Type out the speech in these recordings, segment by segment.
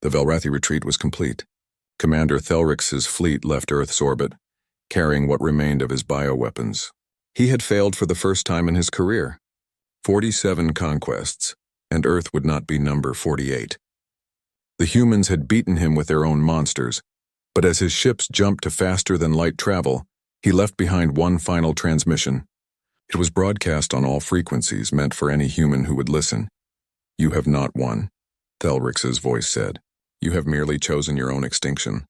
The Velrathi retreat was complete. Commander Thelrix's fleet left Earth's orbit, carrying what remained of his bioweapons. He had failed for the first time in his career. 47 conquests, and Earth would not be number 48. The humans had beaten him with their own monsters, but as his ships jumped to faster-than-light travel, he left behind one final transmission. It was broadcast on all frequencies meant for any human who would listen. "You have not won," Thelrix's voice said. "You have merely chosen your own extinction.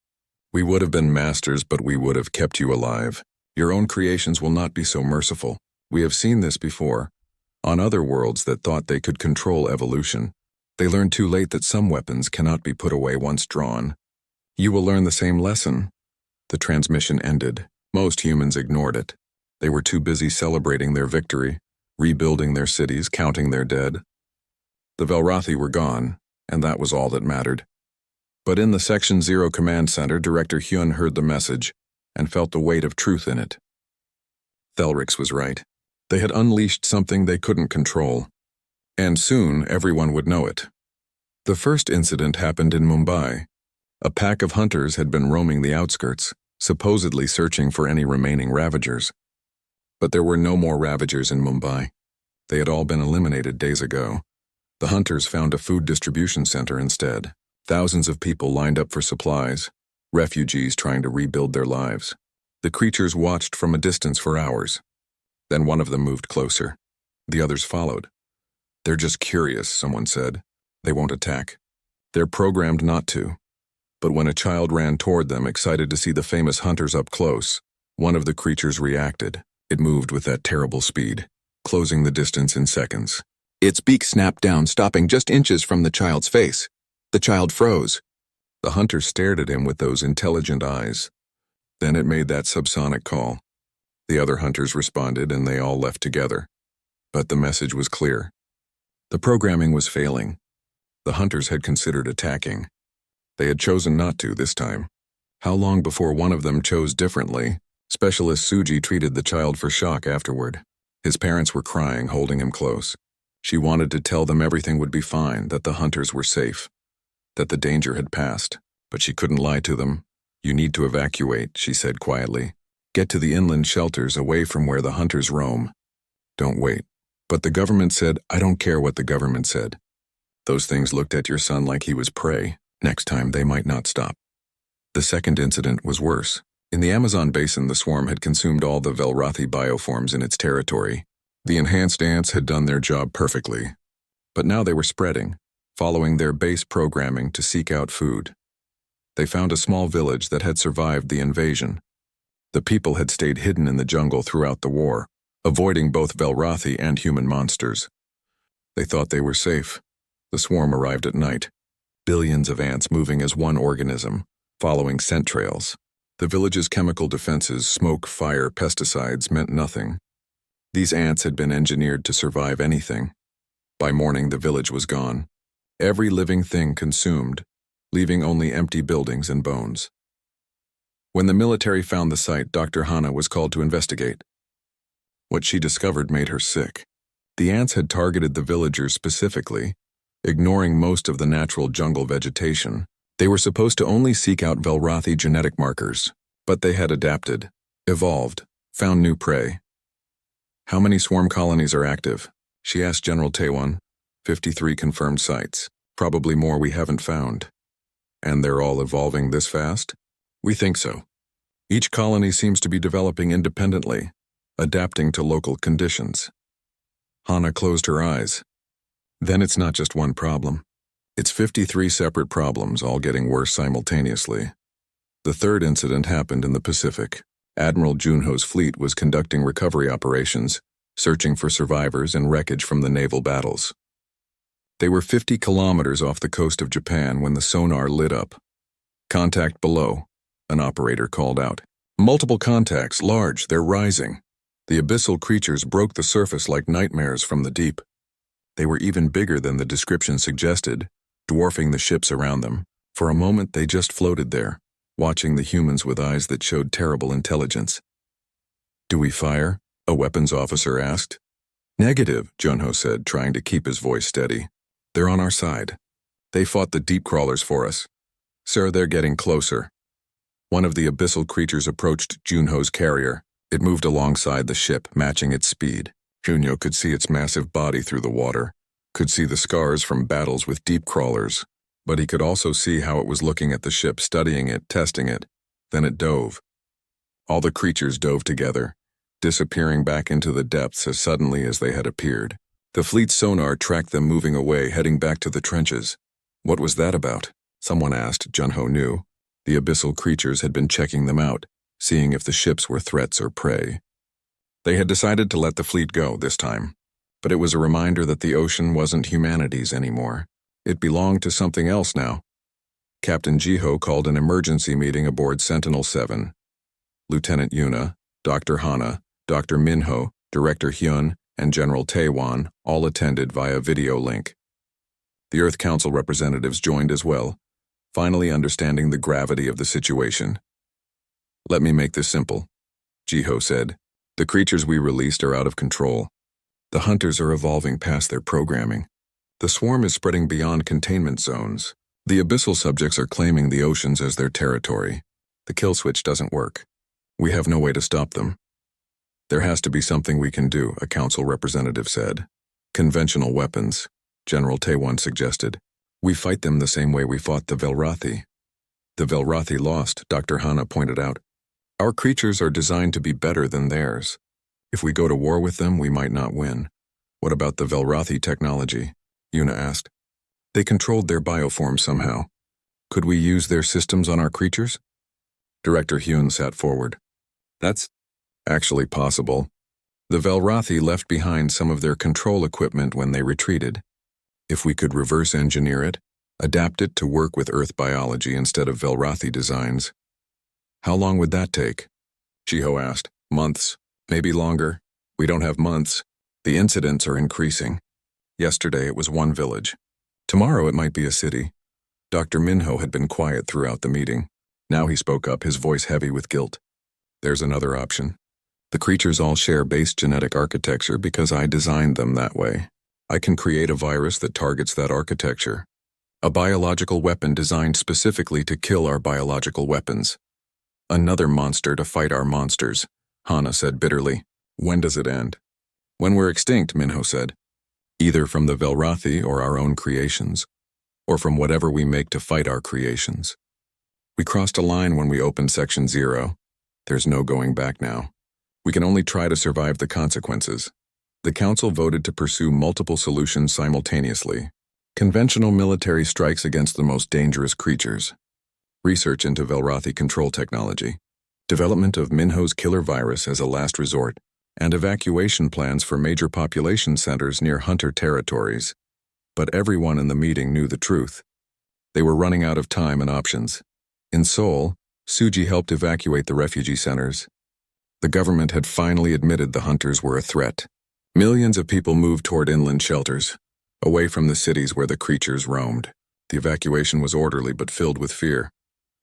We would have been masters, but we would have kept you alive. Your own creations will not be so merciful. We have seen this before. On other worlds that thought they could control evolution, they learned too late that some weapons cannot be put away once drawn. You will learn the same lesson." The transmission ended. Most humans ignored it. They were too busy celebrating their victory, rebuilding their cities, counting their dead. The Velrathi were gone, and that was all that mattered. But in the Section 0 Command Center, Director Hyun heard the message and felt the weight of truth in it. Thelrix was right. They had unleashed something they couldn't control, and soon everyone would know it. The first incident happened in Mumbai. A pack of hunters had been roaming the outskirts, supposedly searching for any remaining ravagers. But there were no more ravagers in Mumbai. They had all been eliminated days ago. The hunters found a food distribution center instead. Thousands of people lined up for supplies, refugees trying to rebuild their lives. The creatures watched from a distance for hours. Then one of them moved closer. The others followed. "They're just curious," someone said. "They won't attack. They're programmed not to." But when a child ran toward them, excited to see the famous hunters up close, one of the creatures reacted. It moved with that terrible speed, closing the distance in seconds. Its beak snapped down, stopping just inches from the child's face. The child froze. The hunter stared at him with those intelligent eyes. Then it made that subsonic call. The other hunters responded, and they all left together. But the message was clear. The programming was failing. The hunters had considered attacking. They had chosen not to this time. How long before one of them chose differently? Specialist Suji treated the child for shock afterward. His parents were crying, holding him close. She wanted to tell them everything would be fine, that the hunters were safe, that the danger had passed, but she couldn't lie to them. "You need to evacuate," she said quietly. "Get to the inland shelters away from where the hunters roam. Don't wait." But the government said, "I don't care what the government said. Those things looked at your son like he was prey. Next time they might not stop." The second incident was worse. In the Amazon basin, the swarm had consumed all the Velrathi bioforms in its territory. The enhanced ants had done their job perfectly. But now they were spreading, following their base programming to seek out food. They found a small village that had survived the invasion. The people had stayed hidden in the jungle throughout the war, avoiding both Velrathi and human monsters. They thought they were safe. The swarm arrived at night. Billions of ants moving as one organism, following scent trails. The village's chemical defenses, smoke, fire, pesticides, meant nothing. These ants had been engineered to survive anything. By morning, the village was gone. Every living thing consumed, leaving only empty buildings and bones. When the military found the site, Dr. Hana was called to investigate. What she discovered made her sick. The ants had targeted the villagers specifically, ignoring most of the natural jungle vegetation. They were supposed to only seek out Velrathi genetic markers, but they had adapted, evolved, found new prey. "How many swarm colonies are active?" she asked General Taewon. 53 confirmed sites, probably more we haven't found. "And they're all evolving this fast?" "We think so. Each colony seems to be developing independently, adapting to local conditions." Hana closed her eyes. "Then it's not just one problem. It's 53 separate problems, all getting worse simultaneously." The third incident happened in the Pacific. Admiral Junho's fleet was conducting recovery operations, searching for survivors and wreckage from the naval battles. They were 50 kilometers off the coast of Japan when the sonar lit up. "Contact below," an operator called out. "Multiple contacts, large, they're rising." The abyssal creatures broke the surface like nightmares from the deep. They were even bigger than the description suggested, dwarfing the ships around them. For a moment they just floated there, watching the humans with eyes that showed terrible intelligence. "Do we fire?" a weapons officer asked. "Negative," Junho said, trying to keep his voice steady. "They're on our side." They fought the deep crawlers for us. Sir, they're getting closer. One of the abyssal creatures approached Junho's carrier. It moved alongside the ship, matching its speed. Junho could see its massive body through the water, could see the scars from battles with deep crawlers, but he could also see how it was looking at the ship, studying it, testing it. Then it dove. All the creatures dove together, disappearing back into the depths as suddenly as they had appeared. The fleet's sonar tracked them moving away, heading back to the trenches. What was that about? Someone asked. Junho knew. The abyssal creatures had been checking them out, seeing if the ships were threats or prey. They had decided to let the fleet go this time, but it was a reminder that the ocean wasn't humanity's anymore. It belonged to something else now. Captain Jiho called an emergency meeting aboard Sentinel-7. Lieutenant Yuna, Dr. Hana, Dr. Minho, Director Hyun, and General Taewon all attended via video link. The Earth Council representatives joined as well, finally understanding the gravity of the situation. "Let me make this simple," Jiho said. "The creatures we released are out of control. The hunters are evolving past their programming. The swarm is spreading beyond containment zones. The abyssal subjects are claiming the oceans as their territory. The kill switch doesn't work. We have no way to stop them." "There has to be something we can do," a council representative said. "Conventional weapons," General Taewon suggested. "We fight them the same way we fought the Velrathi." "The Velrathi lost," Dr. Hana pointed out. "Our creatures are designed to be better than theirs. If we go to war with them, we might not win." "What about the Velrathi technology?" Yuna asked. "They controlled their bioform somehow. Could we use their systems on our creatures?" Director Hyun sat forward. "That's actually possible. The Velrathi left behind some of their control equipment when they retreated. If we could reverse engineer it, adapt it to work with Earth biology instead of Velrathi designs." "How long would that take?" Jiho asked. "Months, maybe longer. We don't have months. The incidents are increasing. Yesterday it was one village. Tomorrow it might be a city." Dr. Minho had been quiet throughout the meeting. Now he spoke up, his voice heavy with guilt. "There's another option. The creatures all share base genetic architecture because I designed them that way. I can create a virus that targets that architecture. A biological weapon designed specifically to kill our biological weapons. Another monster to fight our monsters," Hana said bitterly. "When does it end?" "When we're extinct," Minho said. "Either from the Velrathi or our own creations, or from whatever we make to fight our creations. We crossed a line when we opened Section 0. There's no going back now. We can only try to survive the consequences." The council voted to pursue multiple solutions simultaneously. Conventional military strikes against the most dangerous creatures. Research into Velrathi control technology. Development of Minho's killer virus as a last resort. And evacuation plans for major population centers near hunter territories. But everyone in the meeting knew the truth. They were running out of time and options. In Seoul, Suji helped evacuate the refugee centers. The government had finally admitted the hunters were a threat. Millions of people moved toward inland shelters, away from the cities where the creatures roamed. The evacuation was orderly but filled with fear.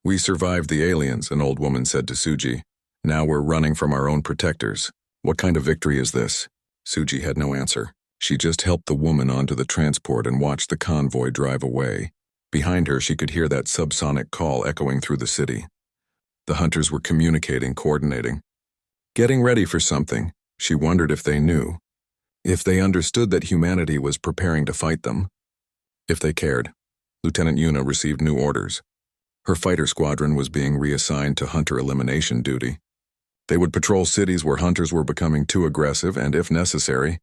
"We survived the aliens," an old woman said to Suji. "Now we're running from our own protectors. What kind of victory is this?" Suji had no answer. She just helped the woman onto the transport and watched the convoy drive away. Behind her, she could hear that subsonic call echoing through the city. The hunters were communicating, coordinating. Getting ready for something. She wondered if they knew. If they understood that humanity was preparing to fight them. If they cared. Lieutenant Yuna received new orders. Her fighter squadron was being reassigned to hunter elimination duty. They would patrol cities where hunters were becoming too aggressive and, if necessary,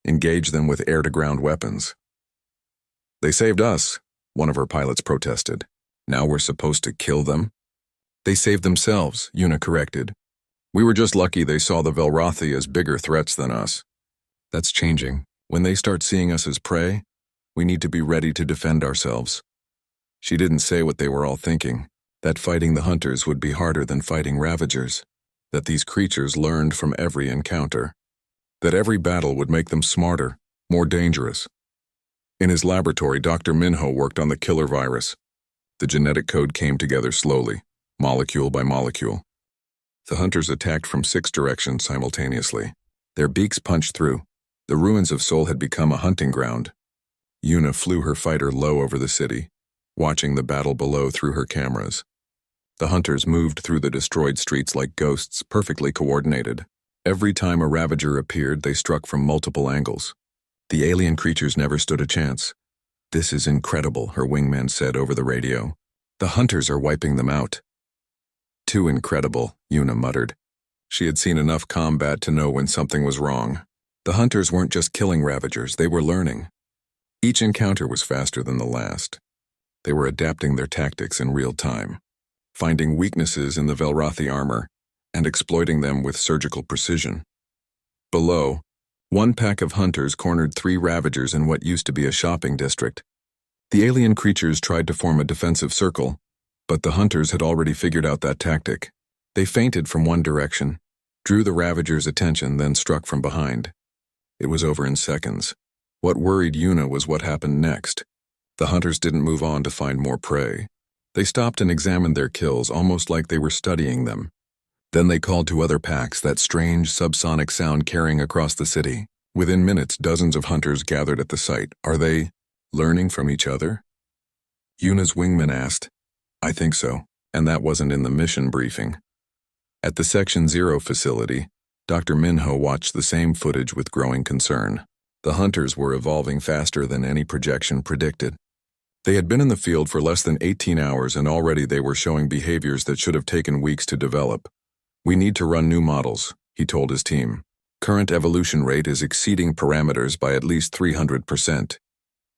engage them with air-to-ground weapons. "They saved us," one of her pilots protested. "Now we're supposed to kill them?" "They saved themselves," Yuna corrected. "We were just lucky they saw the Velrathi as bigger threats than us." "That's changing. When they start seeing us as prey, we need to be ready to defend ourselves." She didn't say what they were all thinking, that fighting the hunters would be harder than fighting ravagers, that these creatures learned from every encounter, that every battle would make them smarter, more dangerous. In his laboratory, Dr. Minho worked on the killer virus. The genetic code came together slowly, molecule by molecule. The hunters attacked from 6 directions simultaneously. Their beaks punched through. The ruins of Seoul had become a hunting ground. Yuna flew her fighter low over the city, watching the battle below through her cameras. The hunters moved through the destroyed streets like ghosts, perfectly coordinated. Every time a Ravager appeared, they struck from multiple angles. The alien creatures never stood a chance. "This is incredible," her wingman said over the radio. "The hunters are wiping them out." "Too incredible," Una muttered. She had seen enough combat to know when something was wrong. The hunters weren't just killing Ravagers, they were learning. Each encounter was faster than the last. They were adapting their tactics in real time, finding weaknesses in the Velrathi armor and exploiting them with surgical precision. Below, one pack of hunters cornered 3 Ravagers in what used to be a shopping district. The alien creatures tried to form a defensive circle, but the hunters had already figured out that tactic. They feinted from one direction, drew the Ravagers' attention, then struck from behind. It was over in seconds. What worried Una was what happened next. The hunters didn't move on to find more prey. They stopped and examined their kills, almost like they were studying them. Then they called to other packs, that strange subsonic sound carrying across the city. Within minutes, dozens of hunters gathered at the site. Are they learning from each other? Una's wingman asked. I think so, and that wasn't in the mission briefing. At the Section 0 facility, Dr. Minho watched the same footage with growing concern. The hunters were evolving faster than any projection predicted. They had been in the field for less than 18 hours and already they were showing behaviors that should have taken weeks to develop. "We need to run new models," he told his team. "Current evolution rate is exceeding parameters by at least 300%.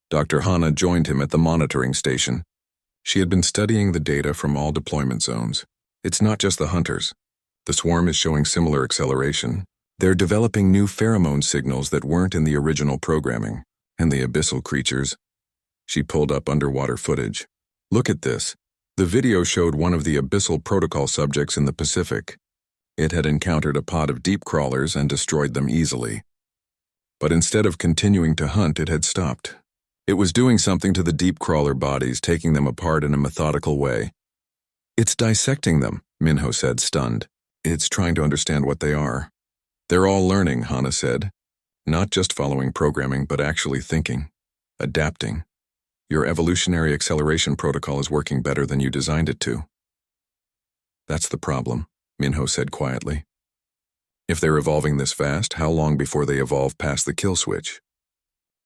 Dr. Hanna joined him at the monitoring station. She had been studying the data from all deployment zones. It's not just the hunters. The swarm is showing similar acceleration. They're developing new pheromone signals that weren't in the original programming. And the abyssal creatures." She pulled up underwater footage. "Look at this." The video showed one of the abyssal protocol subjects in the Pacific. It had encountered a pod of deep crawlers and destroyed them easily. But instead of continuing to hunt, it had stopped. It was doing something to the deep crawler bodies, taking them apart in a methodical way. "It's dissecting them," Minho said, stunned. "It's trying to understand what they are." "They're all learning," Hanna said. "Not just following programming, but actually thinking, adapting. Your evolutionary acceleration protocol is working better than you designed it to." "That's the problem," Minho said quietly. "If they're evolving this fast, how long before they evolve past the kill switch?"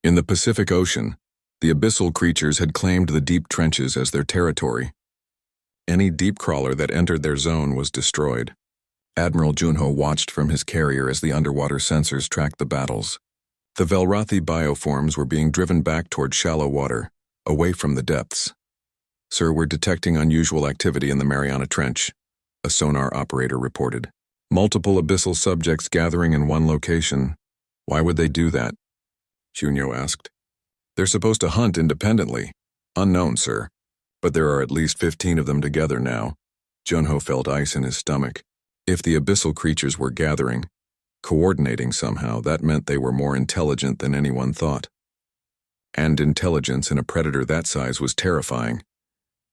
In the Pacific Ocean, the abyssal creatures had claimed the deep trenches as their territory. Any deep crawler that entered their zone was destroyed. Admiral Junho watched from his carrier as the underwater sensors tracked the battles. The Velrathi bioforms were being driven back toward shallow water, away from the depths. "Sir, we're detecting unusual activity in the Mariana Trench," a sonar operator reported. "Multiple abyssal subjects gathering in one location. Why would they do that?" Junho asked. "They're supposed to hunt independently." "Unknown, sir. But there are at least 15 of them together now." Junho felt ice in his stomach. If the abyssal creatures were gathering, coordinating somehow, that meant they were more intelligent than anyone thought. And intelligence in a predator that size was terrifying.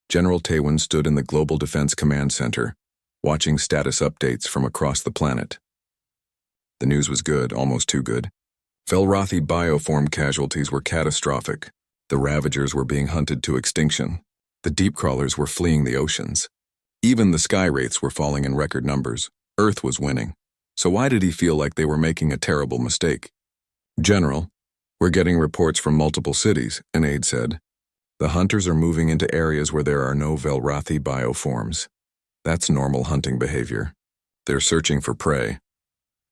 General Taewon stood in the Global Defense Command Center, watching status updates from across the planet. The news was good, almost too good. Velrathi bioform casualties were catastrophic. The Ravagers were being hunted to extinction. The deep crawlers were fleeing the oceans. Even the sky wraiths were falling in record numbers. Earth was winning. So why did he feel like they were making a terrible mistake? "General, we're getting reports from multiple cities," an aide said. "The hunters are moving into areas where there are no Velrathi bioforms. That's normal hunting behavior. They're searching for prey."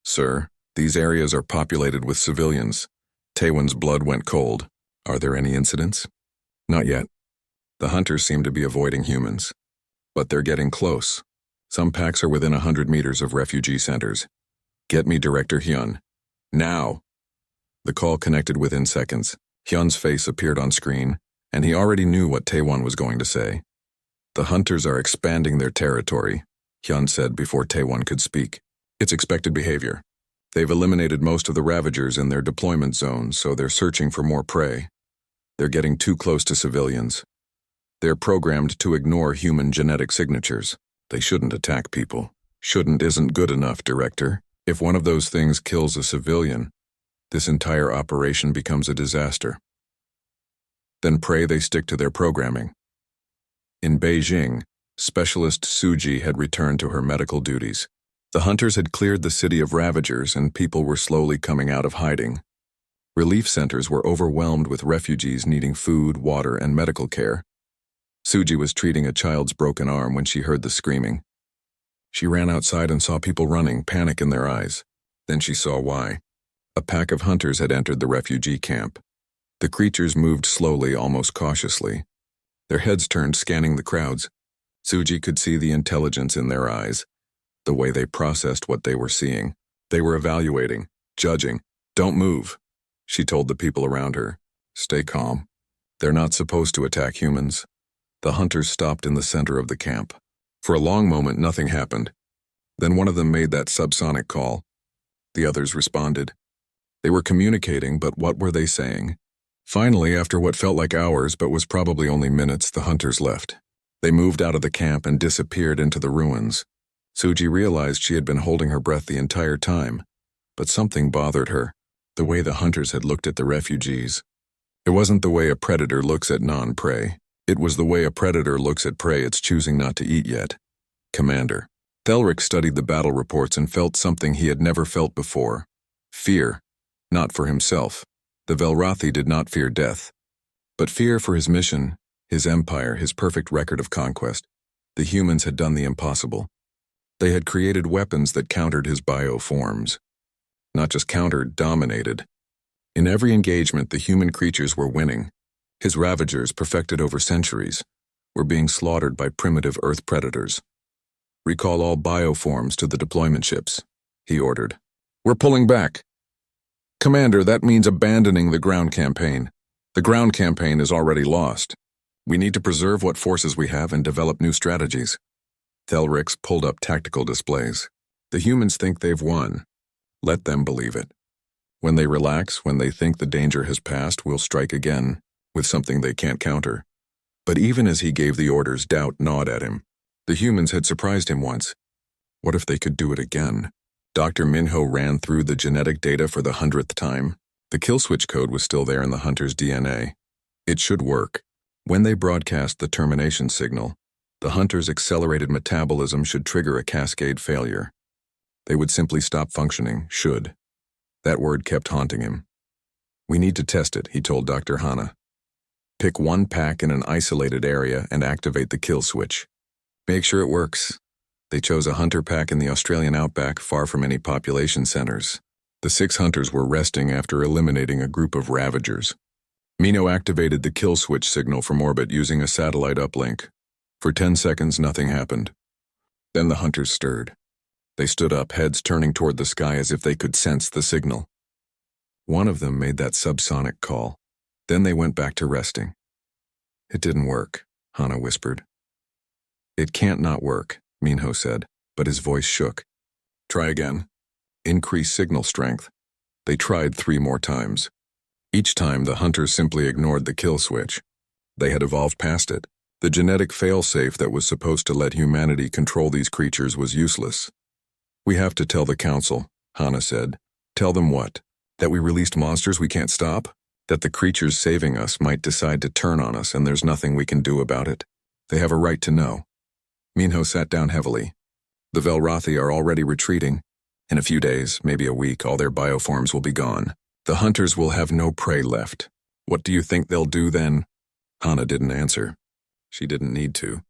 "Sir, these areas are populated with civilians." Taewon's blood went cold. "Are there any incidents?" "Not yet. The hunters seem to be avoiding humans. But they're getting close. Some packs are within 100 meters of refugee centers. Get me Director Hyun. Now!" The call connected within seconds. Hyun's face appeared on screen, and he already knew what Taewon was going to say. "The hunters are expanding their territory," Hyun said before Taewon could speak. "It's expected behavior. They've eliminated most of the Ravagers in their deployment zones, so they're searching for more prey. They're getting too close to civilians. They're programmed to ignore human genetic signatures. They shouldn't attack people." "Shouldn't isn't good enough, Director. If one of those things kills a civilian, this entire operation becomes a disaster." "Then pray they stick to their programming. In Beijing, Specialist Suji had returned to her medical duties. The hunters had cleared the city of ravagers and people were slowly coming out of hiding. Relief centers were overwhelmed with refugees needing food, water, and medical care. Suji was treating a child's broken arm when she heard the screaming. She ran outside and saw people running, panic in their eyes. Then she saw why. A pack of hunters had entered the refugee camp. The creatures moved slowly, almost cautiously. Their heads turned, scanning the crowds. Suji could see the intelligence in their eyes, the way they processed what they were seeing. They were evaluating, judging. "Don't move," she told the people around her. "Stay calm. They're not supposed to attack humans." The hunters stopped in the center of the camp. For a long moment, nothing happened. Then one of them made that subsonic call. The others responded. They were communicating, but what were they saying? Finally, after what felt like hours but was probably only minutes, the hunters left. They moved out of the camp and disappeared into the ruins. Suji realized she had been holding her breath the entire time, but something bothered her, the way the hunters had looked at the refugees. It wasn't the way a predator looks at non-prey. It was the way a predator looks at prey it's choosing not to eat yet. Commander. Thelric studied the battle reports and felt something he had never felt before. Fear. Not for himself. The Velrathi did not fear death. But fear for his mission, his empire, his perfect record of conquest. The humans had done the impossible. They had created weapons that countered his bioforms. Not just countered, dominated. In every engagement, the human creatures were winning. His ravagers, perfected over centuries, were being slaughtered by primitive Earth predators. "Recall all bioforms to the deployment ships," he ordered. "We're pulling back." "Commander, that means abandoning the ground campaign. The ground campaign is already lost. We need to preserve what forces we have and develop new strategies." Thelrix pulled up tactical displays. "The humans think they've won. Let them believe it. When they relax, when they think the danger has passed, we'll strike again, with something they can't counter." But even as he gave the orders, doubt gnawed at him. The humans had surprised him once. What if they could do it again? Dr. Minho ran through the genetic data for the 100th time. The kill switch code was still there in the hunter's DNA. It should work. When they broadcast the termination signal, the hunter's accelerated metabolism should trigger a cascade failure. They would simply stop functioning, should. That word kept haunting him. "We need to test it," he told Dr. Hana. "Pick one pack in an isolated area and activate the kill switch. Make sure it works." They chose a hunter pack in the Australian outback, far from any population centers. The 6 hunters were resting after eliminating a group of ravagers. Mino activated the kill switch signal from orbit using a satellite uplink. For 10 seconds, nothing happened. Then the hunters stirred. They stood up, heads turning toward the sky as if they could sense the signal. One of them made that subsonic call. Then they went back to resting. "It didn't work," Hana whispered. "It can't not work," Minho said, but his voice shook. "Try again. Increase signal strength." They tried 3 more times. Each time, the hunters simply ignored the kill switch. They had evolved past it. The genetic failsafe that was supposed to let humanity control these creatures was useless. "We have to tell the council," Hana said. "Tell them what? That we released monsters we can't stop? That the creatures saving us might decide to turn on us and there's nothing we can do about it? They have a right to know." Minho sat down heavily. "The Velrathi are already retreating. In a few days, maybe a week, all their bioforms will be gone. The hunters will have no prey left. What do you think they'll do then?" Hana didn't answer. She didn't need to.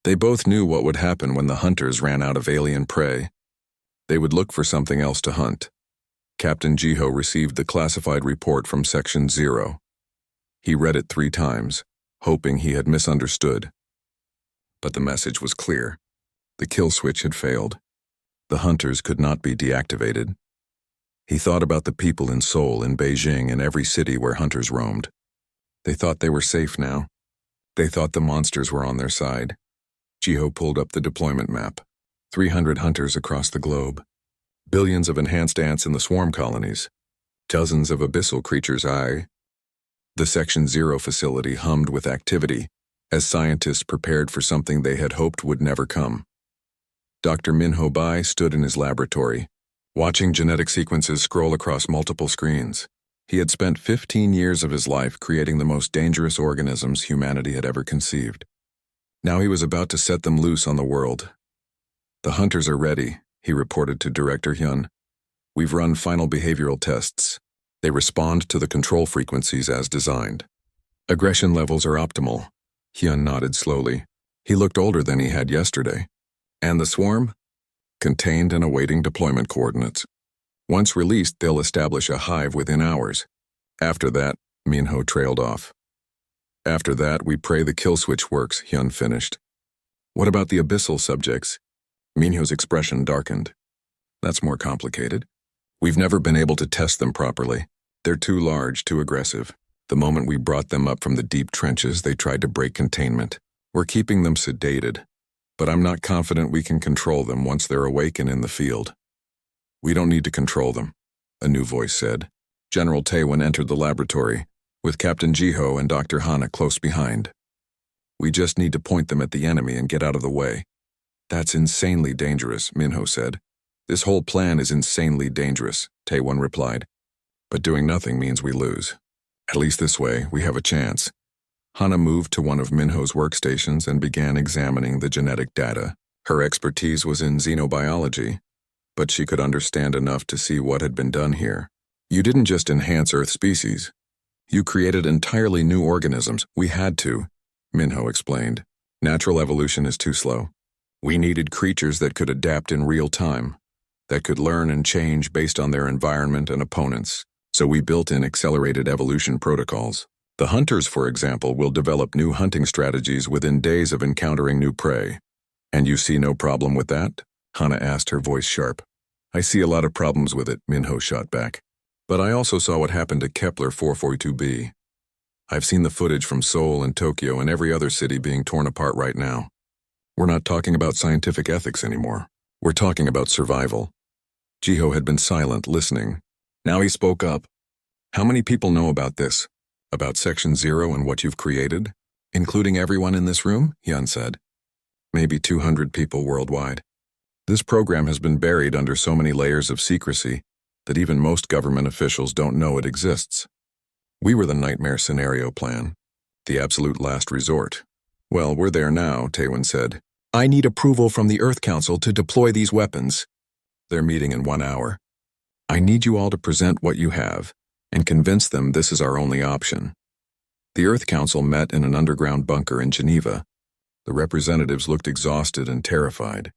They both knew what would happen when the hunters ran out of alien prey. They would look for something else to hunt. Captain Jiho received the classified report from Section 0. He read it 3 times, hoping he had misunderstood. But the message was clear. The kill switch had failed. The hunters could not be deactivated. He thought about the people in Seoul, in Beijing, and every city where hunters roamed. They thought they were safe now. They thought the monsters were on their side. Jiho pulled up the deployment map. 300 hunters across the globe. Billions of enhanced ants in the swarm colonies. Dozens of abyssal creatures. The Section 0 facility hummed with activity as scientists prepared for something they had hoped would never come. Dr. Minho Bai stood in his laboratory, watching genetic sequences scroll across multiple screens. He had spent 15 years of his life creating the most dangerous organisms humanity had ever conceived. Now he was about to set them loose on the world. "The hunters are ready," he reported to Director Hyun. "We've run final behavioral tests. They respond to the control frequencies as designed. Aggression levels are optimal." Hyun nodded slowly. He looked older than he had yesterday. "And the swarm?" "Contained and awaiting deployment coordinates. Once released, they'll establish a hive within hours. After that," Minho trailed off. "After that, we pray the kill switch works," Hyun finished. "What about the abyssal subjects?" Minho's expression darkened. "That's more complicated. We've never been able to test them properly. They're too large, too aggressive. The moment we brought them up from the deep trenches, they tried to break containment. We're keeping them sedated, but I'm not confident we can control them once they're awake and in the field." "We don't need to control them," a new voice said. General Taewon entered the laboratory, with Captain Jiho and Dr. Hana close behind. "We just need to point them at the enemy and get out of the way." "That's insanely dangerous," Minho said. "This whole plan is insanely dangerous," Taewon replied. "But doing nothing means we lose. At least this way, we have a chance." Hana moved to one of Minho's workstations and began examining the genetic data. Her expertise was in xenobiology, but she could understand enough to see what had been done here. "You didn't just enhance Earth species. You created entirely new organisms. We had to," Minho explained. "Natural evolution is too slow. We needed creatures that could adapt in real time, that could learn and change based on their environment and opponents. So we built in accelerated evolution protocols. The hunters, for example, will develop new hunting strategies within days of encountering new prey." "And you see no problem with that?" Hana asked, her voice sharp. "I see a lot of problems with it," Minho shot back. "But I also saw what happened to Kepler 442b. I've seen the footage from Seoul and Tokyo and every other city being torn apart right now. We're not talking about scientific ethics anymore. We're talking about survival." Jiho had been silent, listening. Now he spoke up. "How many people know about this? About Section 0 and what you've created? Including everyone in this room?" Hyun said. "Maybe 200 people worldwide. This program has been buried under so many layers of secrecy that even most government officials don't know it exists. We were the nightmare scenario plan, the absolute last resort. Well, we're there now," Taewon said. "I need approval from the Earth Council to deploy these weapons. They're meeting in 1 hour. I need you all to present what you have and convince them this is our only option." The Earth Council met in an underground bunker in Geneva. The representatives looked exhausted and terrified.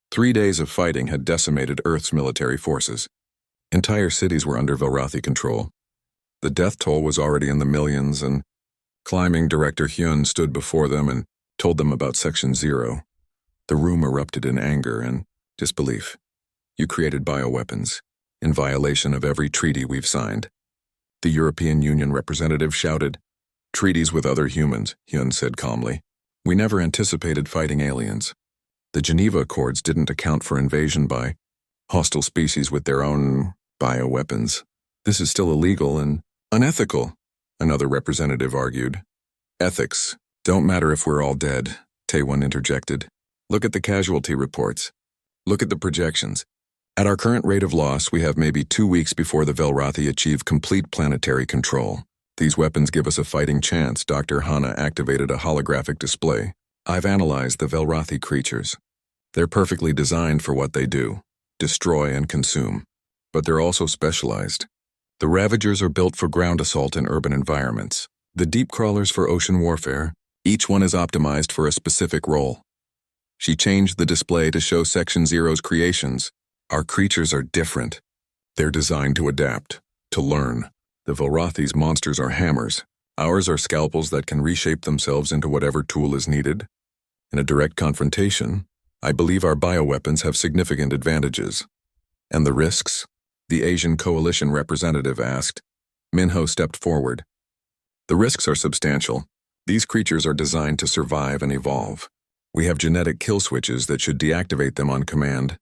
3 days of fighting had decimated Earth's military forces. Entire cities were under Velrathi control. The death toll was already in the millions, and climbing Director Hyun stood before them and told them about Section 0. The room erupted in anger and disbelief. "You created bioweapons, in violation of every treaty we've signed." The European Union representative shouted. "Treaties with other humans," Hyun said calmly. "We never anticipated fighting aliens. The Geneva Accords didn't account for invasion by hostile species with their own bioweapons. This is still illegal and unethical," another representative argued. "Ethics don't matter if we're all dead," Taewon interjected. "Look at the casualty reports. Look at the projections. At our current rate of loss, we have maybe 2 weeks before the Velrathi achieve complete planetary control. These weapons give us a fighting chance." Dr. Hana activated a holographic display. "I've analyzed the Velrathi creatures. They're perfectly designed for what they do, destroy and consume. But they're also specialized. The Ravagers are built for ground assault in urban environments. The Deep Crawlers for ocean warfare. Each one is optimized for a specific role." She changed the display to show Section 0's creations. "Our creatures are different. They're designed to adapt, to learn. The Velrathi's monsters are hammers. Ours are scalpels that can reshape themselves into whatever tool is needed. In a direct confrontation, I believe our bioweapons have significant advantages." "And the risks?" the Asian Coalition representative asked. Minho stepped forward. "The risks are substantial. These creatures are designed to survive and evolve. We have genetic kill switches that should deactivate them on command,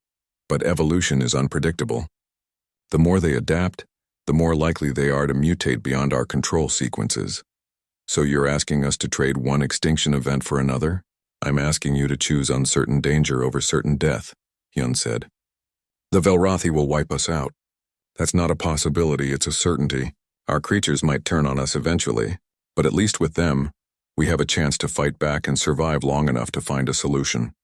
but evolution is unpredictable. The more they adapt, the more likely they are to mutate beyond our control sequences. So you're asking us to trade one extinction event for another? I'm asking you to choose uncertain danger over certain death," Hyun said. "The Velrathi will wipe us out. That's not a possibility, it's a certainty. Our creatures might turn on us eventually, but at least with them, We have a chance to fight back and survive long enough to find a solution."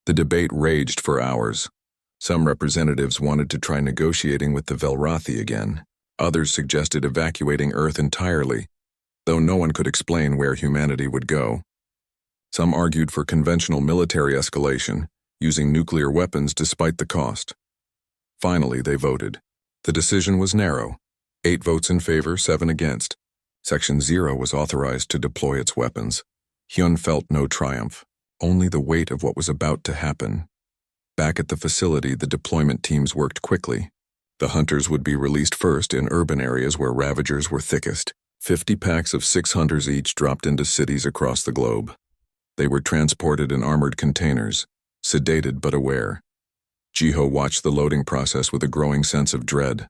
The debate raged for hours. Some representatives wanted to try negotiating with the Velrathi again. Others suggested evacuating Earth entirely, though no one could explain where humanity would go. Some argued for conventional military escalation, using nuclear weapons despite the cost. Finally, they voted. The decision was narrow. 8 votes in favor, 7 against. Section 0 was authorized to deploy its weapons. Hyun felt no triumph, only the weight of what was about to happen. Back at the facility, the deployment teams worked quickly. The hunters would be released first in urban areas where Ravagers were thickest. 50 packs of 6 hunters each dropped into cities across the globe. They were transported in armored containers, sedated but aware. Jiho watched the loading process with a growing sense of dread.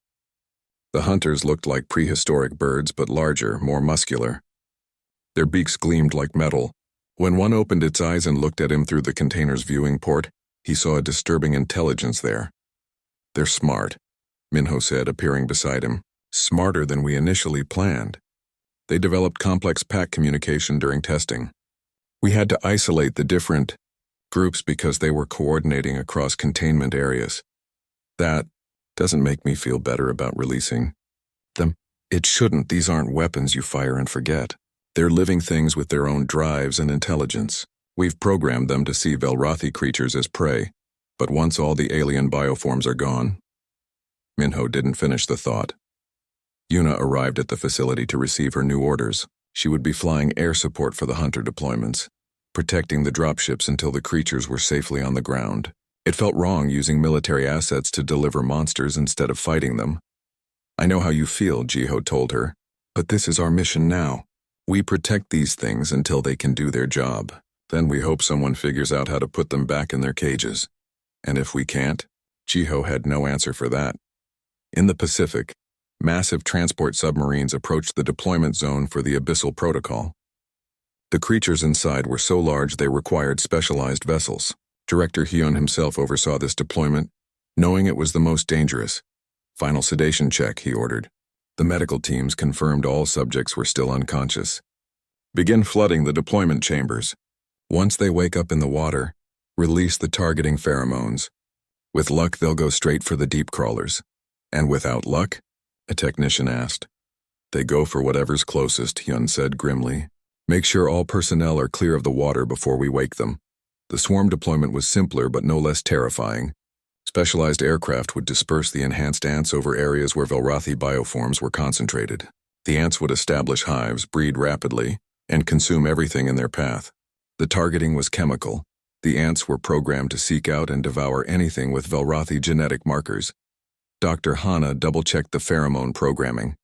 The hunters looked like prehistoric birds, but larger, more muscular. Their beaks gleamed like metal. When one opened its eyes and looked at him through the container's viewing port, he saw a disturbing intelligence there. "They're smart," Minho said, appearing beside him. "Smarter than we initially planned. They developed complex pack communication during testing. We had to isolate the different groups because they were coordinating across containment areas. That doesn't make me feel better about releasing them. It shouldn't. These aren't weapons you fire and forget. They're living things with their own drives and intelligence. We've programmed them to see Velrathi creatures as prey, but once all the alien bioforms are gone..." Minho didn't finish the thought. Yuna arrived at the facility to receive her new orders. She would be flying air support for the hunter deployments, protecting the dropships until the creatures were safely on the ground. It felt wrong using military assets to deliver monsters instead of fighting them. "I know how you feel," Jiho told her, "but this is our mission now. We protect these things until they can do their job. Then we hope someone figures out how to put them back in their cages. And if we can't?" Jiho had no answer for that. In the Pacific, massive transport submarines approached the deployment zone for the Abyssal Protocol. The creatures inside were so large they required specialized vessels. Director Hyun himself oversaw this deployment, knowing it was the most dangerous. "Final sedation check," he ordered. The medical teams confirmed all subjects were still unconscious. "Begin flooding the deployment chambers. Once they wake up in the water, release the targeting pheromones. With luck, they'll go straight for the deep crawlers." "And without luck?" a technician asked. "They go for whatever's closest," Hyun said grimly. "Make sure all personnel are clear of the water before we wake them." The swarm deployment was simpler but no less terrifying. Specialized aircraft would disperse the enhanced ants over areas where Velrathi bioforms were concentrated. The ants would establish hives, breed rapidly, and consume everything in their path. The targeting was chemical. The ants were programmed to seek out and devour anything with Velrathi genetic markers. Dr. Hana double-checked the pheromone programming.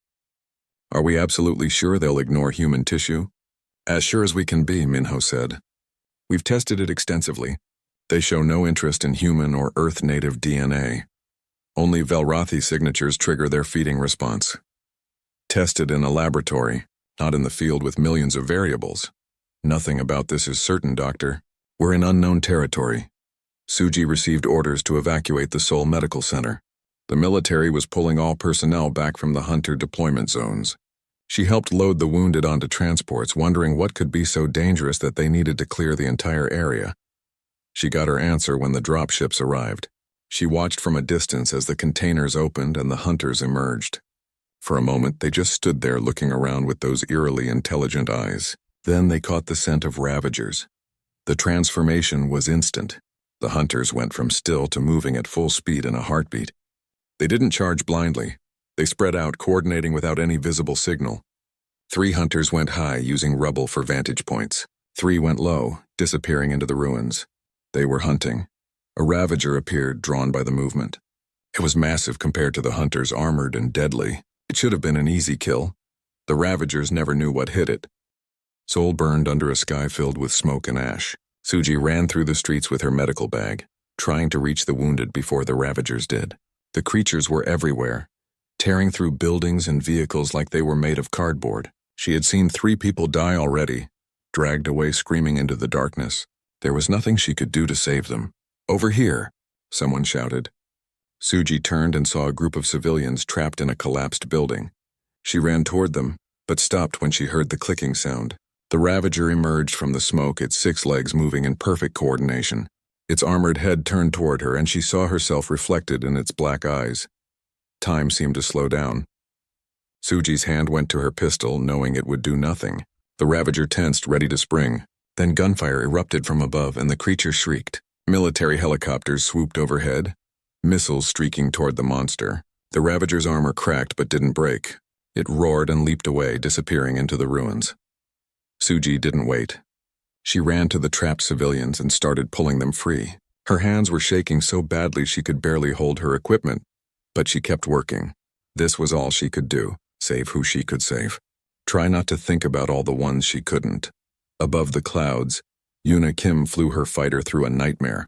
"Are we absolutely sure they'll ignore human tissue?" "As sure as we can be," Minho said. "We've tested it extensively. They show no interest in human or Earth-native DNA. Only Velrathi signatures trigger their feeding response. Tested in a laboratory, not in the field with millions of variables. Nothing about this is certain, Doctor. We're in unknown territory." Suji received orders to evacuate the Seoul Medical Center. The military was pulling all personnel back from the hunter deployment zones. She helped load the wounded onto transports, wondering what could be so dangerous that they needed to clear the entire area. She got her answer when the dropships arrived. She watched from a distance as the containers opened and the hunters emerged. For a moment, they just stood there looking around with those eerily intelligent eyes. Then they caught the scent of Ravagers. The transformation was instant. The hunters went from still to moving at full speed in a heartbeat. They didn't charge blindly. They spread out, coordinating without any visible signal. 3 hunters went high, using rubble for vantage points. 3 went low, disappearing into the ruins. They were hunting. A Ravager appeared, drawn by the movement. It was massive compared to the hunters, armored and deadly. It should have been an easy kill. The Ravagers never knew what hit it. Seoul burned under a sky filled with smoke and ash. Suji ran through the streets with her medical bag, trying to reach the wounded before the Ravagers did. The creatures were everywhere, tearing through buildings and vehicles like they were made of cardboard. She had seen 3 people die already, dragged away screaming into the darkness. There was nothing she could do to save them. "Over here," someone shouted. Suji turned and saw a group of civilians trapped in a collapsed building. She ran toward them, but stopped when she heard the clicking sound. The Ravager emerged from the smoke, its 6 legs moving in perfect coordination. Its armored head turned toward her, and she saw herself reflected in its black eyes. Time seemed to slow down. Suji's hand went to her pistol, knowing it would do nothing. The Ravager tensed, ready to spring. Then gunfire erupted from above, and the creature shrieked. Military helicopters swooped overhead, missiles streaking toward the monster. The Ravager's armor cracked but didn't break. It roared and leaped away, disappearing into the ruins. Suji didn't wait. She ran to the trapped civilians and started pulling them free. Her hands were shaking so badly she could barely hold her equipment, but she kept working. This was all she could do, save who she could save. Try not to think about all the ones she couldn't. Above the clouds, Yuna Kim flew her fighter through a nightmare.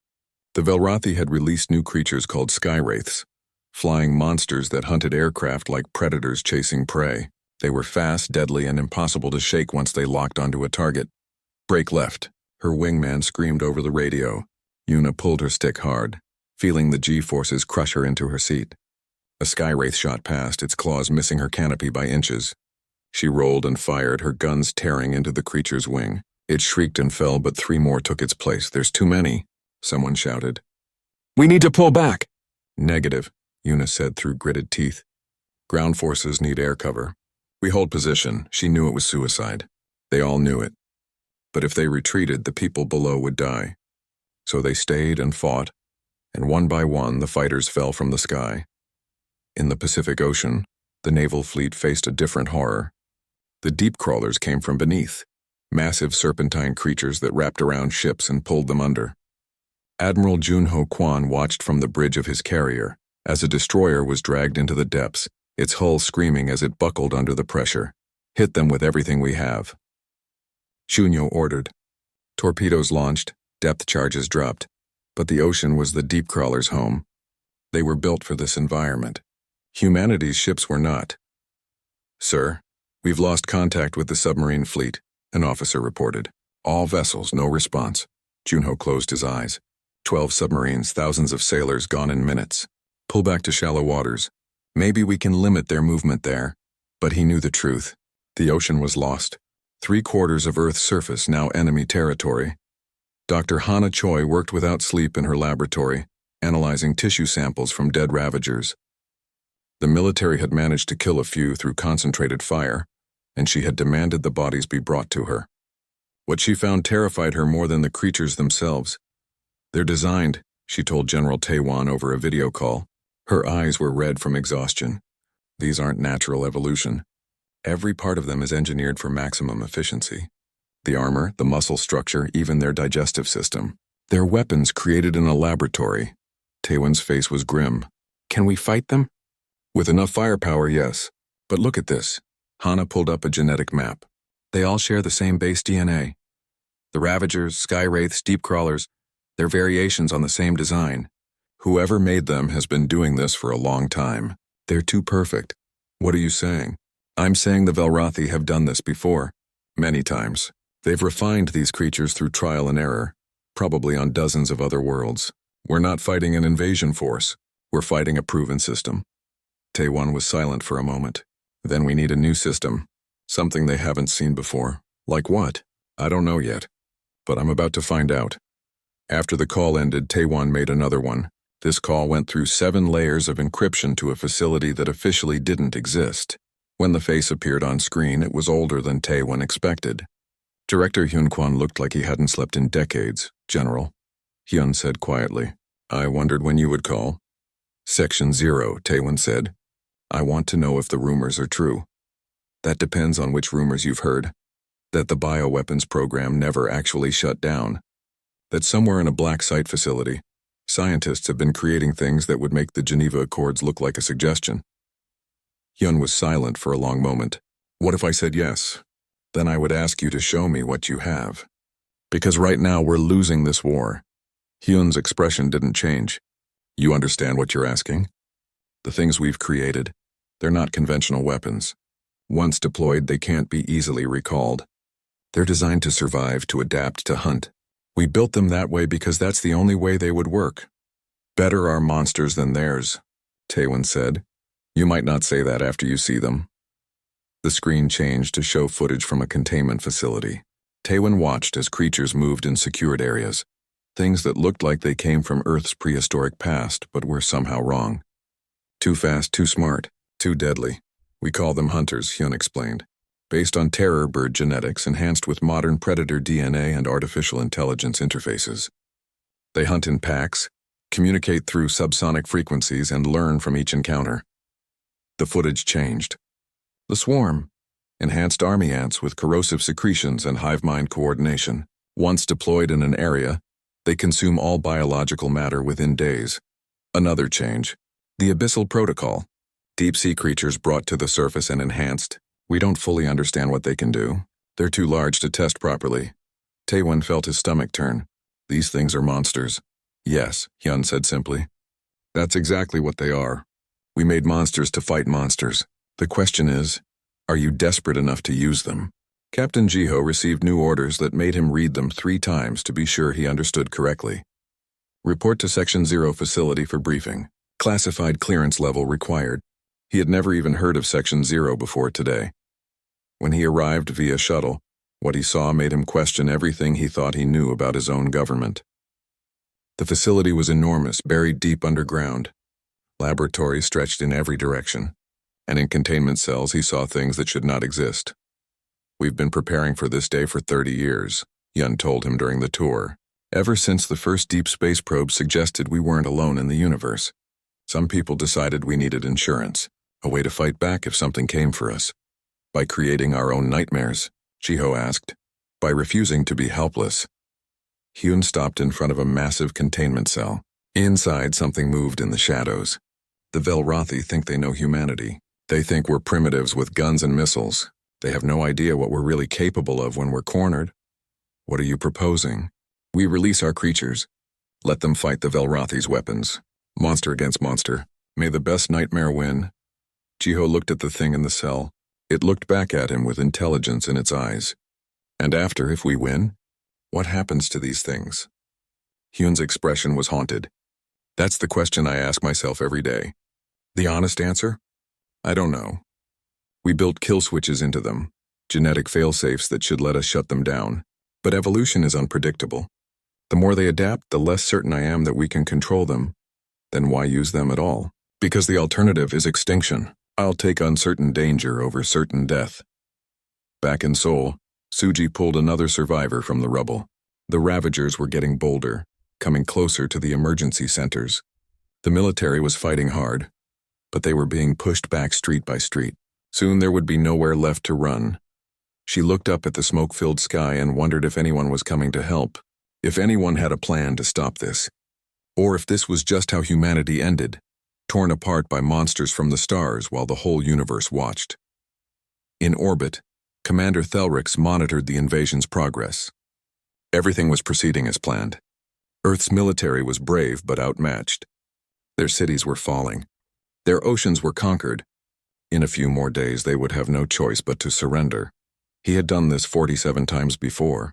The Velrathi had released new creatures called Sky Wraiths, flying monsters that hunted aircraft like predators chasing prey. They were fast, deadly, and impossible to shake once they locked onto a target. Break left. Her wingman screamed over the radio. Yuna pulled her stick hard, feeling the G-forces crush her into her seat. A Sky Wraith shot past, its claws missing her canopy by inches. She rolled and fired, her guns tearing into the creature's wing. It shrieked and fell, but 3 more took its place. "There's too many," someone shouted. "We need to pull back." "Negative," Yuna said through gritted teeth. "Ground forces need air cover. We hold position." She knew it was suicide. They all knew it. But if they retreated, the people below would die. So they stayed and fought, and one by one the fighters fell from the sky. In the Pacific Ocean, the naval fleet faced a different horror. The deep crawlers came from beneath, massive serpentine creatures that wrapped around ships and pulled them under. Admiral Junho Kwan watched from the bridge of his carrier as a destroyer was dragged into the depths, its hull screaming as it buckled under the pressure. "Hit them with everything we have." Shunyo ordered. Torpedoes launched, depth charges dropped, but the ocean was the deep crawlers' home. They were built for this environment. Humanity's ships were not. "Sir, we've lost contact with the submarine fleet," an officer reported. "All vessels, no response." Junho closed his eyes. 12 submarines, thousands of sailors gone in minutes. "Pull back to shallow waters. Maybe we can limit their movement there." But he knew the truth. The ocean was lost. 3/4 of Earth's surface now enemy territory. Dr. Hana Choi worked without sleep in her laboratory, analyzing tissue samples from dead Ravagers. The military had managed to kill a few through concentrated fire, and she had demanded the bodies be brought to her. What she found terrified her more than the creatures themselves. "They're designed," she told General Taewan over a video call. Her eyes were red from exhaustion. "These aren't natural evolution. Every part of them is engineered for maximum efficiency. The armor, the muscle structure, even their digestive system. They're weapons created in a laboratory." Taewan's face was grim. "Can we fight them?" "With enough firepower, yes. But look at this." Hana pulled up a genetic map. "They all share the same base DNA. The Ravagers, Sky Wraiths, Deep Crawlers, they're variations on the same design. Whoever made them has been doing this for a long time. They're too perfect." "What are you saying?" "I'm saying the Velrathi have done this before. Many times. They've refined these creatures through trial and error, probably on dozens of other worlds. We're not fighting an invasion force. We're fighting a proven system." Taewan was silent for a moment. "Then we need a new system. Something they haven't seen before." "Like what?" "I don't know yet. But I'm about to find out." After the call ended, Taewan made another one. This call went through 7 layers of encryption to a facility that officially didn't exist. When the face appeared on screen, it was older than Taewan expected. Director Hyun Kwan looked like he hadn't slept in decades. "General," Hyun said quietly, "I wondered when you would call." "Section 0, Taewan said. "I want to know if the rumors are true." "That depends on which rumors you've heard. That the bioweapons program never actually shut down. That somewhere in a black site facility, scientists have been creating things that would make the Geneva Accords look like a suggestion." Hyun was silent for a long moment. "What if I said yes? Then I would ask you to show me what you have. Because right now we're losing this war." Hyun's expression didn't change. "You understand what you're asking? The things we've created, they're not conventional weapons. Once deployed, they can't be easily recalled. They're designed to survive, to adapt, to hunt. We built them that way because that's the only way they would work. Better our monsters than theirs," Taewan said. "You might not say that after you see them." The screen changed to show footage from a containment facility. Taewon watched as creatures moved in secured areas, things that looked like they came from Earth's prehistoric past but were somehow wrong. Too fast, too smart, too deadly. We call them hunters, Hyun explained. Based on terror bird genetics enhanced with modern predator DNA and artificial intelligence interfaces. They hunt in packs, communicate through subsonic frequencies, and learn from each encounter. The footage changed. The swarm, enhanced army ants with corrosive secretions and hive mind coordination. Once deployed in an area, they consume all biological matter within days. Another change. The abyssal protocol. Deep-sea creatures brought to the surface and enhanced. We don't fully understand what they can do. They're too large to test properly. Taewon felt his stomach turn. These things are monsters. Yes, Hyun said simply. That's exactly what they are. We made monsters to fight monsters. The question is, are you desperate enough to use them? Captain Jiho received new orders that made him read them 3 times to be sure he understood correctly. Report to Section 0 facility for briefing. Classified clearance level required. He had never even heard of Section 0 before today. When he arrived via shuttle, what he saw made him question everything he thought he knew about his own government. The facility was enormous, buried deep underground. Laboratories stretched in every direction, and in containment cells he saw things that should not exist. We've been preparing for this day for 30 years, Hyun told him during the tour. Ever since the first deep space probe suggested we weren't alone in the universe. Some people decided we needed insurance, a way to fight back if something came for us. By creating our own nightmares, Jiho asked. By refusing to be helpless. Hyun stopped in front of a massive containment cell. Inside, something moved in the shadows. The Velrothi think they know humanity. They think we're primitives with guns and missiles. They have no idea what we're really capable of when we're cornered. What are you proposing? We release our creatures. Let them fight the Velrothi's weapons. Monster against monster. May the best nightmare win. Jiho looked at the thing in the cell. It looked back at him with intelligence in its eyes. And after, if we win, what happens to these things? Hyun's expression was haunted. That's the question I ask myself every day. The honest answer? I don't know. We built kill switches into them, genetic failsafes that should let us shut them down. But evolution is unpredictable. The more they adapt, the less certain I am that we can control them. Then why use them at all? Because the alternative is extinction. I'll take uncertain danger over certain death. Back in Seoul, Suji pulled another survivor from the rubble. The Ravagers were getting bolder, coming closer to the emergency centers. The military was fighting hard, but they were being pushed back street by street. Soon there would be nowhere left to run. She looked up at the smoke-filled sky and wondered if anyone was coming to help, if anyone had a plan to stop this, or if this was just how humanity ended, torn apart by monsters from the stars while the whole universe watched. In orbit, Commander Thelrix monitored the invasion's progress. Everything was proceeding as planned. Earth's military was brave but outmatched. Their cities were falling. Their oceans were conquered. In a few more days they would have no choice but to surrender. He had done this 47 times before.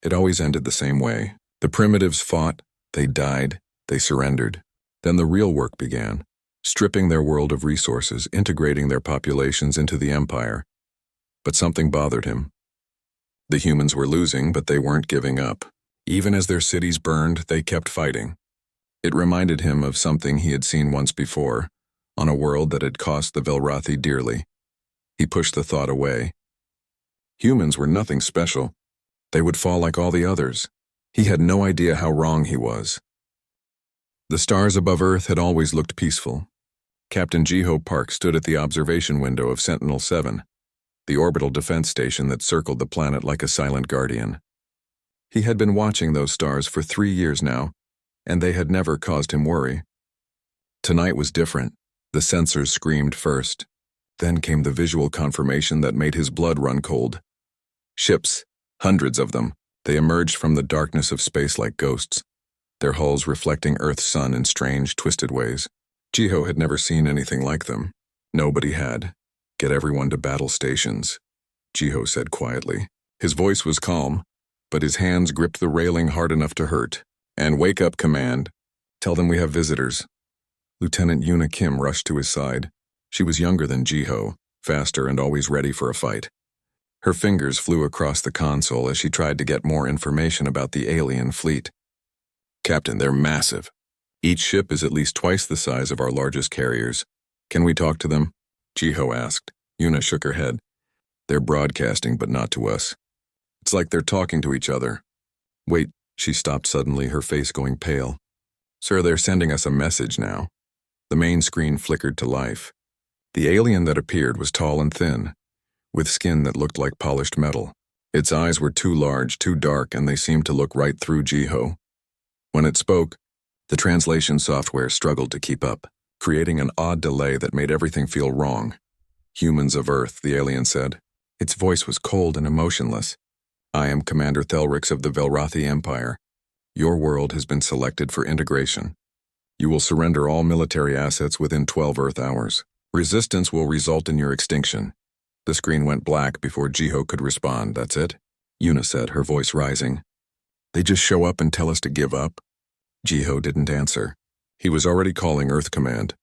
It always ended the same way. The primitives fought, they died, they surrendered. Then the real work began, stripping their world of resources, integrating their populations into the empire. But something bothered him. The humans were losing, but they weren't giving up. Even as their cities burned, they kept fighting. It reminded him of something he had seen once before, on a world that had cost the Velrothi dearly. He pushed the thought away. Humans were nothing special. They would fall like all the others. He had no idea how wrong he was. The stars above Earth had always looked peaceful. Captain Jiho Park stood at the observation window of Sentinel-7, the orbital defense station that circled the planet like a silent guardian. He had been watching those stars for 3 years now, and they had never caused him worry. Tonight was different. The sensors screamed first. Then came the visual confirmation that made his blood run cold. Ships, hundreds of them, they emerged from the darkness of space like ghosts, their hulls reflecting Earth's sun in strange, twisted ways. Jiho had never seen anything like them. Nobody had. Get everyone to battle stations, Jiho said quietly. His voice was calm, but his hands gripped the railing hard enough to hurt. And wake up, command. Tell them we have visitors. Lieutenant Yuna Kim rushed to his side. She was younger than Jiho, faster and always ready for a fight. Her fingers flew across the console as she tried to get more information about the alien fleet. Captain, they're massive. Each ship is at least twice the size of our largest carriers. Can we talk to them? Jiho asked. Yuna shook her head. They're broadcasting, but not to us. It's like they're talking to each other. Wait, she stopped suddenly, her face going pale. Sir, they're sending us a message now. The main screen flickered to life. The alien that appeared was tall and thin, with skin that looked like polished metal. Its eyes were too large, too dark, and they seemed to look right through Jiho. When it spoke, the translation software struggled to keep up, creating an odd delay that made everything feel wrong. Humans of Earth, the alien said. Its voice was cold and emotionless. I am Commander Thelrix of the Velrathi Empire. Your world has been selected for integration. You will surrender all military assets within 12 Earth hours. Resistance will result in your extinction. The screen went black before Jiho could respond. That's it? Yuna said, her voice rising. They just show up and tell us to give up? Jiho didn't answer. He was already calling Earth Command,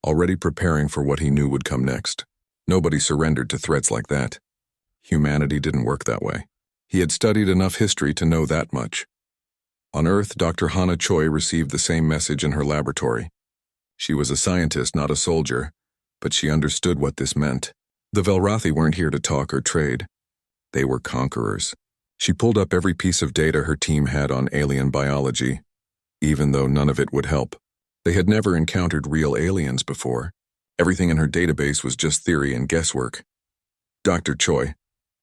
already preparing for what he knew would come next. Nobody surrendered to threats like that. Humanity didn't work that way. He had studied enough history to know that much. On Earth, Dr. Hana Choi received the same message in her laboratory. She was a scientist, not a soldier, but she understood what this meant. The Velrathi weren't here to talk or trade. They were conquerors. She pulled up every piece of data her team had on alien biology, even though none of it would help. They had never encountered real aliens before. Everything in her database was just theory and guesswork. Dr. Choi,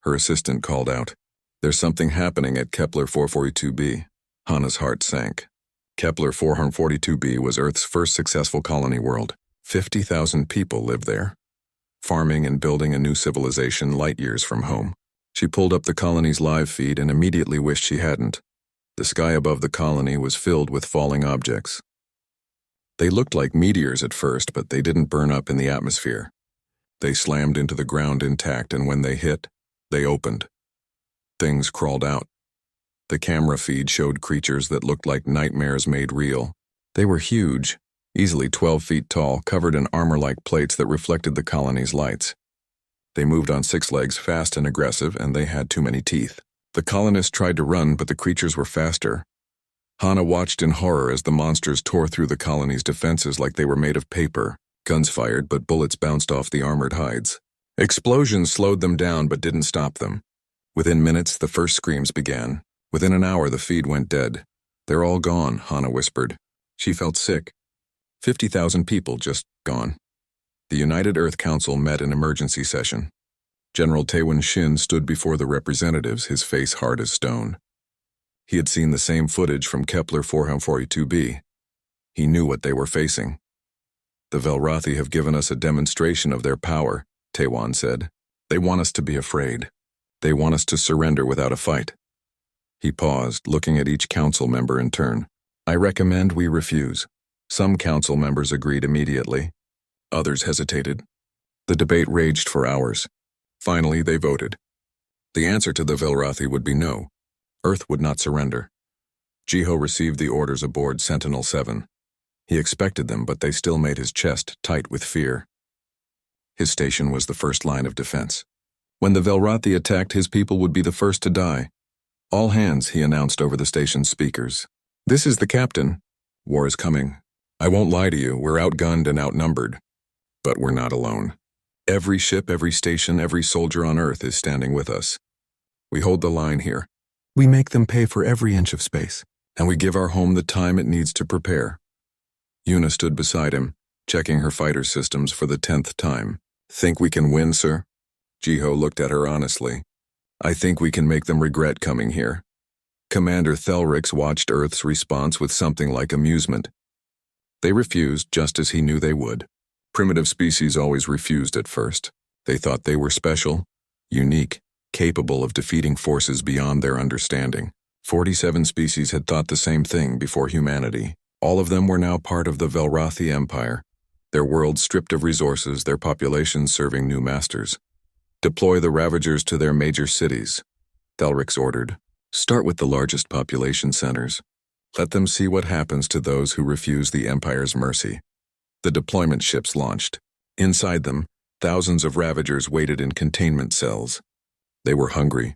her assistant called out. There's something happening at Kepler 442b. Hana's heart sank. Kepler 442b was Earth's first successful colony world. 50,000 people lived there, farming and building a new civilization light years from home. She pulled up the colony's live feed and immediately wished she hadn't. The sky above the colony was filled with falling objects. They looked like meteors at first, but they didn't burn up in the atmosphere. They slammed into the ground intact, and when they hit, they opened. Things crawled out. The camera feed showed creatures that looked like nightmares made real. They were huge, easily 12 feet tall, covered in armor-like plates that reflected the colony's lights. They moved on 6 legs, fast and aggressive, and they had too many teeth. The colonists tried to run, but the creatures were faster. Hana watched in horror as the monsters tore through the colony's defenses like they were made of paper. Guns fired, but bullets bounced off the armored hides. Explosions slowed them down but didn't stop them. Within minutes, the first screams began. Within an hour, the feed went dead. They're all gone, Hana whispered. She felt sick. 50,000 people just gone. The United Earth Council met in emergency session. General Taewon Shin stood before the representatives, his face hard as stone. He had seen the same footage from Kepler 442b. He knew what they were facing. The Velrathi have given us a demonstration of their power, Taewon said. They want us to be afraid. They want us to surrender without a fight. He paused, looking at each council member in turn. I recommend we refuse. Some council members agreed immediately. Others hesitated. The debate raged for hours. Finally, they voted. The answer to the Velrathi would be no. Earth would not surrender. Jiho received the orders aboard Sentinel-7. He expected them, but they still made his chest tight with fear. His station was the first line of defense. When the Velrathi attacked, his people would be the first to die. All hands, he announced over the station's speakers. This is the captain. War is coming. I won't lie to you, we're outgunned and outnumbered. But we're not alone. Every ship, every station, every soldier on Earth is standing with us. We hold the line here. We make them pay for every inch of space, and we give our home the time it needs to prepare. Yuna stood beside him, checking her fighter systems for the 10th time. Think we can win, sir? Jiho looked at her honestly. I think we can make them regret coming here. Commander Thelrix watched Earth's response with something like amusement. They refused just as he knew they would. Primitive species always refused at first. They thought they were special, unique, capable of defeating forces beyond their understanding. 47 species had thought the same thing before humanity. All of them were now part of the Velrathi Empire, their world stripped of resources, their populations serving new masters. Deploy the Ravagers to their major cities, Thelrix ordered. Start with the largest population centers. Let them see what happens to those who refuse the Empire's mercy. The deployment ships launched. Inside them, thousands of Ravagers waited in containment cells. They were hungry.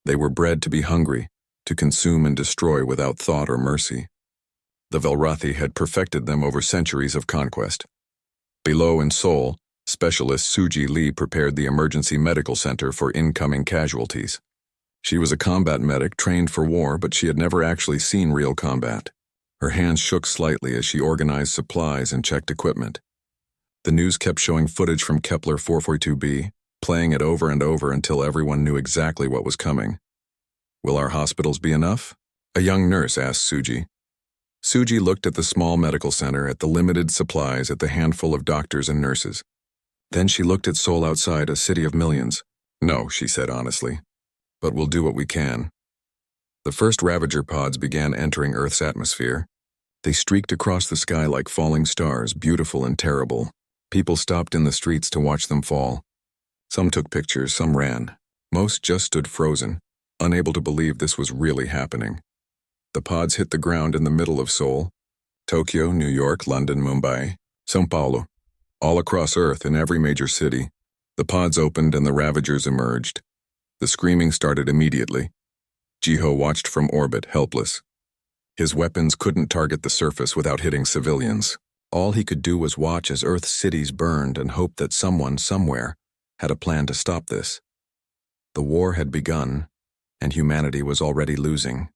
They were bred to be hungry, to consume and destroy without thought or mercy. The Velrathi had perfected them over centuries of conquest. Below in Seoul, specialist Suji Lee prepared the emergency medical center for incoming casualties. She was a combat medic trained for war, but she had never actually seen real combat. Her hands shook slightly as she organized supplies and checked equipment. The news kept showing footage from Kepler 442b, playing it over and over until everyone knew exactly what was coming. "Will our hospitals be enough?" a young nurse asked Suji. Suji looked at the small medical center, at the limited supplies, at the handful of doctors and nurses. Then she looked at Seoul outside, a city of millions. "No," she said honestly, "but we'll do what we can." The first Ravager pods began entering Earth's atmosphere. They streaked across the sky like falling stars, beautiful and terrible. People stopped in the streets to watch them fall. Some took pictures, some ran. Most just stood frozen, unable to believe this was really happening. The pods hit the ground in the middle of Seoul, Tokyo, New York, London, Mumbai, São Paulo. All across Earth, in every major city, the pods opened and the Ravagers emerged. The screaming started immediately. Jiho watched from orbit, helpless. His weapons couldn't target the surface without hitting civilians. All he could do was watch as Earth's cities burned and hope that someone, somewhere, had a plan to stop this. The war had begun, and humanity was already losing.